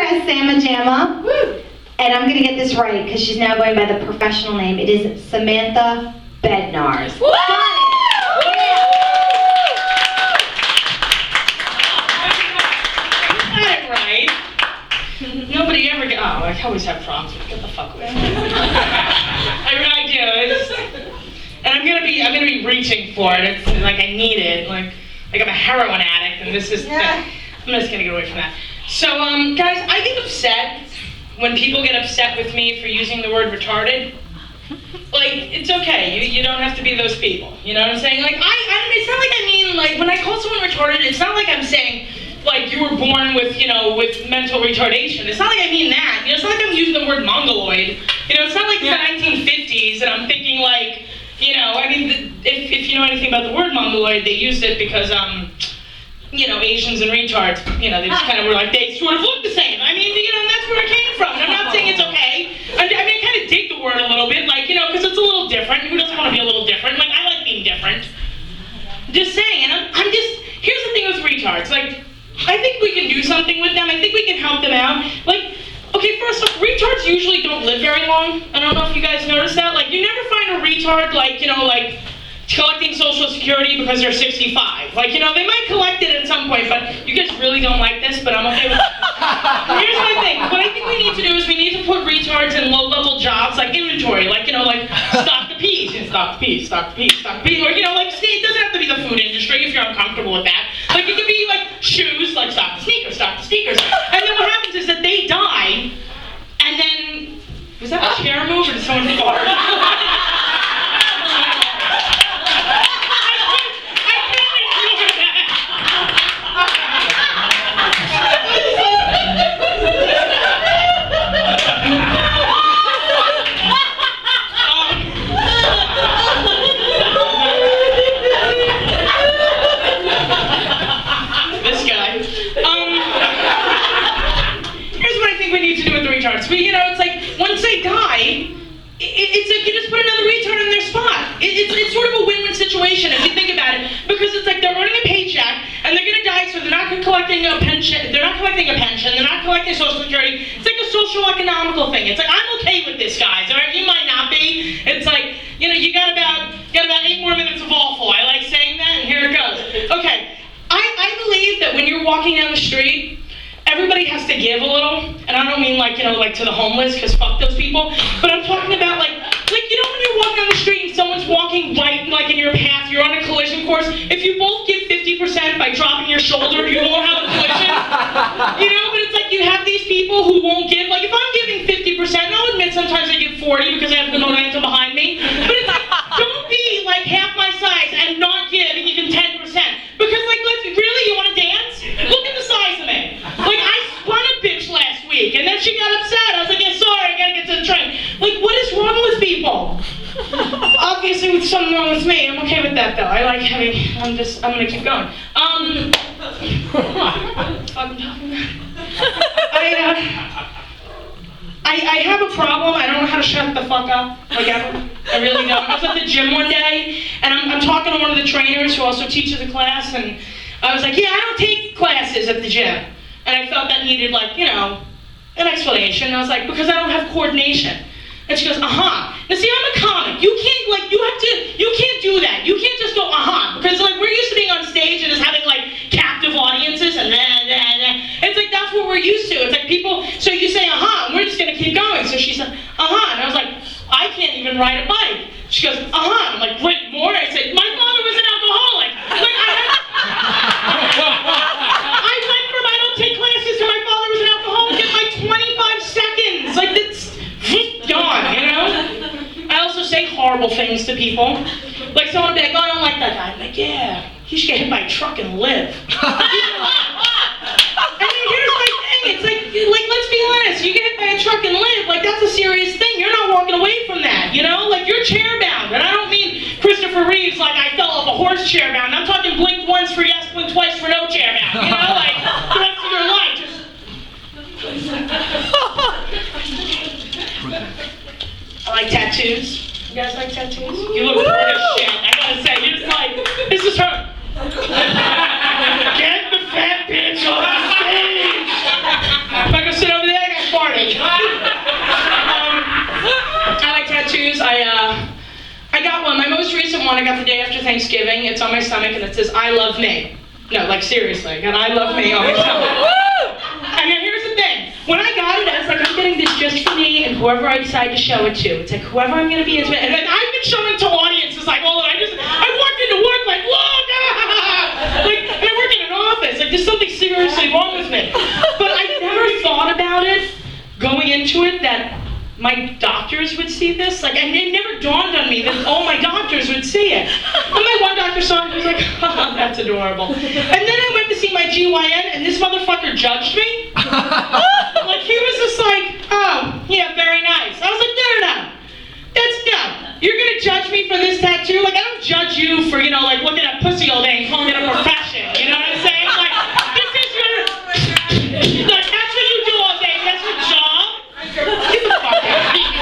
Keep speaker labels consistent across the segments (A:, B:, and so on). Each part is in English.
A: as Samma Jamma. And I'm going to get this right because she's now going by the professional name. It is Samantha Bednarz.
B: Woo! Right. Nobody ever get. Oh, I always have problems with. Get the fuck away. I do. And I'm gonna be reaching for it. It's like I need it. Like I'm a heroin addict, and this is. I'm just gonna get away from that. So, guys, I get upset when people get upset with me for using the word retarded. Like, it's okay. You don't have to be those people. You know what I'm saying? Like, it's not like I mean, like, when I call someone retarded, it's not like I'm saying, like, you were born with, with mental retardation. It's not like I mean that. It's not like I'm using the word mongoloid. It's not like the 1950s and I'm thinking, like, I mean, if you know anything about the word mongoloid, they used it because, Asians and retards, they just kind of were like, they sort of look the same. I mean, and that's where it came from. And I'm not saying it's okay. I kind of dig the word a little bit, like, because it's a little different. Who doesn't want to be a little different? Like, I like being different. Just saying, and I'm just, here's the thing with retards, like, I think we can do something with them. I think we can help them out. Like, okay, first off, retards usually don't live very long. I don't know if you guys noticed that. Like, you never find a retard, like, like, collecting Social Security because they're 65. Like, they might collect it at some point, but you guys really don't like this, but I'm okay with it. Here's my thing. What I think we need to do is we need to put retards in low-level jobs, like inventory, like, like, stock the peas, stock the peas, stock the peas, stock the peas, or, like, it doesn't have to be the food industry if you're uncomfortable with that. Like, it could be, like, shoes, like, stock the sneakers, stock the sneakers. And then what happens is that they die, and then, was that a chair move, or did someone fart? But it's like, once they die, it's like you just put another retard in their spot. It's sort of a win-win situation if you think about it, because it's like they're earning a paycheck and they're gonna die, so they're not collecting a pension. They're not collecting a pension. They're not collecting Social Security. It's like a social economical thing. It's like, I'm okay with this, guys. All right, you might not be. It's like, you got about 8 more minutes of awful. I like saying that, and here it goes. Okay, I believe that when you're walking down the street, everybody has to give a little, and I don't mean like, like to the homeless, because fuck those people, but I'm talking about like, when you're walking on the street and someone's walking right, like in your path, you're on a collision course, if you both give 50% by dropping your shoulder, you won't have a collision, but it's like you have these people who won't give, like if I'm giving 50%, and I'll admit sometimes I give 40 because I have the momentum behind me, but it's like, don't be like half my size and not give even 10%, because like, you want to dance? Look at the size of me. Like, I spun a bitch last week, and then she got upset. I was like, yeah, sorry, I gotta get to the train. Like, what is wrong with people? Obviously, with something wrong with me. I'm okay with that, though. I like having, I'm gonna keep going. I have a problem. I don't know how to shut the fuck up, like ever. I really don't. I was at the gym one day, and I'm talking to one of the trainers who also teaches the class, and I was like, yeah, I don't take classes at the gym. And I felt that needed, like, an explanation. And I was like, because I don't have coordination. And she goes, Now see, I'm a comic. You can't do that. You can't just go, because, like, we're used to being on stage and just having, like, captive audiences and It's like, that's what we're used to. It's like people, so you say, and we're just gonna keep going. So she said, and I was like, I can't even ride a bike. She goes, I'm like, wait, more? I said, my father was an alcoholic. Like, I went from I don't take classes to my father was an alcoholic in like 25 seconds. Like, it's gone, I also say horrible things to people. Like, someone will be like, I don't like that guy. I'm like, yeah, he should get hit by a truck and live. I mean, here's my thing. It's like, let's be honest. You get hit by a truck and live, like, that's a serious thing. You're not walking away from that, Like, you're chair-bound. And I don't mean Christopher Reeves, like, I fell off a horse chair-bound. I'm talking blink once for yes, blink twice for no chair-bound, Like, the rest of your life, just... I like tattoos. You guys like tattoos? You look bored as shit, I gotta say. You're just like, this is her. Get the fat bitch off the stage! If I go sit over one I got the day after Thanksgiving. It's on my stomach and it says, I love me. No, like seriously, I got I love me on my stomach. And then here's the thing. When I got it, I was like, I'm getting this just for me and whoever I decide to show it to. It's like, whoever I'm going to be intimate. And then I've been showing it to audiences like, oh, I walked into work like, look, like, and I work in an office. Like, there's something seriously wrong with me. But I never thought about it going into it that my doctors would see this. Like, and it never dawned on me that all my doctors would see it. And my one doctor saw it and was like, oh, that's adorable. And then I went to see my GYN and this motherfucker judged me. Like, he was just like, oh, yeah, very nice. I was like, no. You're gonna judge me for this tattoo? Like, I don't judge you for, like, looking at pussy all day and calling it a profession. You know what I'm saying? Like, this is your, like, that's what you do all day. That's your job. Get the fuck out of here.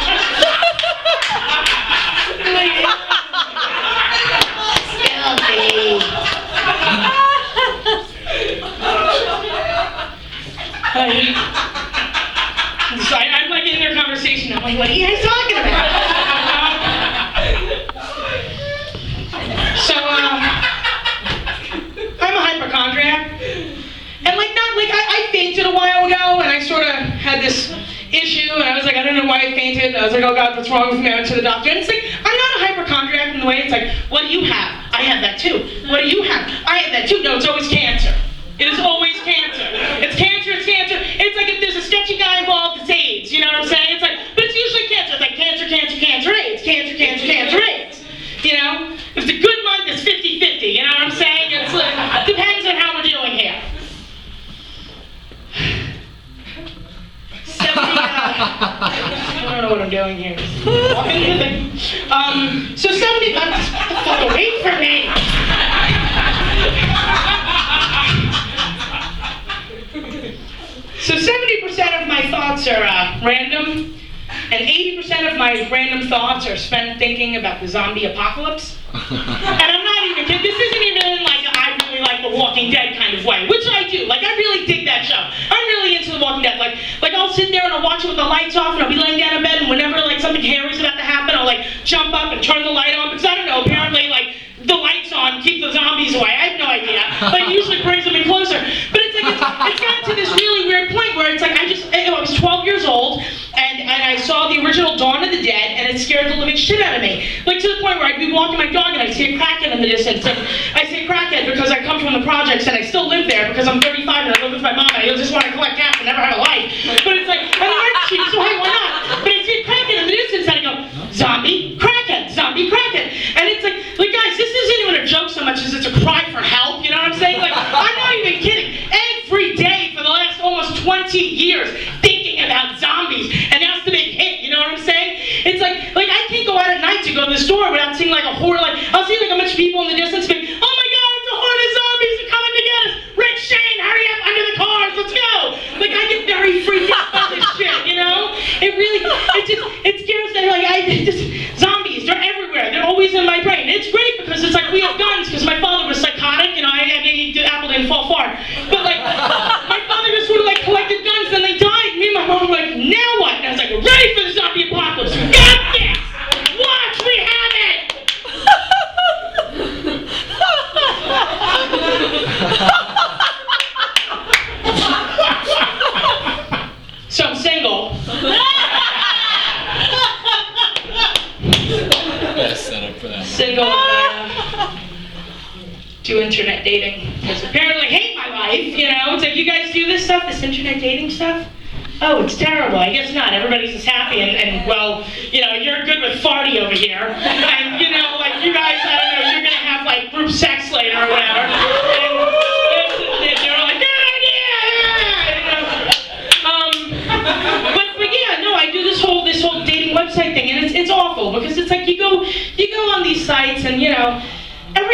B: So I'm like in their conversation. I'm like, what are you guys talking about? So I'm a hypochondriac, and I fainted a while ago, and I sort of had this issue, and I was like, I don't know why I fainted. And I was like, oh God, what's wrong with me? I went to the doctor, and it's like, I'm not a hypochondriac in the way it's like, what do you have? I have that too. What do you have? I have that too. No, it's always cancer. It is always cancer. It's cancer, it's cancer. It's like if there's a sketchy guy involved, it's AIDS. You know what I'm saying? It's like, but it's usually cancer. It's like cancer, AIDS. Cancer, AIDS. You know? If it's a good month, it's 50-50. You know what I'm saying? It's like, depends on how we're doing here. 70, I don't know what I'm doing here. So 70, get the fuck away from me. So 70% of my thoughts are random, and 80% of my random thoughts are spent thinking about the zombie apocalypse. And I'm not even kidding. This isn't even like I really like The Walking Dead kind of way, which I do. Like, I really dig that show. I'm really into The Walking Dead. Like I'll sit there and I'll watch it with the lights off, and I'll be laying down in bed, and whenever like something hairy's about to happen, I'll like jump up and turn the light on, because I don't know, apparently like the lights on keep the zombies away. I have no idea. But it usually brings them in closer. But it's like it's gotten to this really weird point where it's like I was 12 years old, and I saw the original Dawn of the Dead, and it scared the living shit out of me. Like, to the point where I'd be walking my dog and I'd see a crackhead in the distance. And I say crackhead because I come from the projects and I still live there because I'm 35 and I live with my mom and I just want to collect cash and never have a life. But it's like, I'm an art cheap, so hey, why not? But I see a crackhead in the distance and I go, zombie, crackhead. And it's like guys, this isn't even a joke so much as it's a cry for help, you know what I'm saying? Like, I'm not even kidding. Every day for the last almost 20 years, thinking about zombies, and that's the big hit, you know what I'm saying? It's like I can't go out at night to go to the store without seeing like a horde, like, I'll see like a bunch of people in the distance being, oh my God, it's a horde of zombies, they're coming to get us! Rick, Shane, hurry up, under the cars, let's go! Like, I get very freaked out by this shit, you know? It scares me, zombies, they're everywhere, they're always in my brain. It's great because it's like we have guns, because my father was psychotic, you know, Apple didn't fall far. But like, my father just sort of like collected guns, then they died, and me and my mom were like, now what? And I was like, we're ready for the zombie apocalypse, we got this! Watch, we have it! So I'm single. Single, do internet dating, because apparently I hate my life, you know? It's like, you guys do this stuff, this internet dating stuff? Oh, it's terrible. I guess not. Everybody's just happy, and well, you know, you're good with farty over here, and you know, like, you guys, I don't know, you're gonna have like group sex later or whatever, and they're like, good idea, you know? But yeah, no, I do this whole dating website thing, and it's awful, because it's like you go on these sites, and you know, every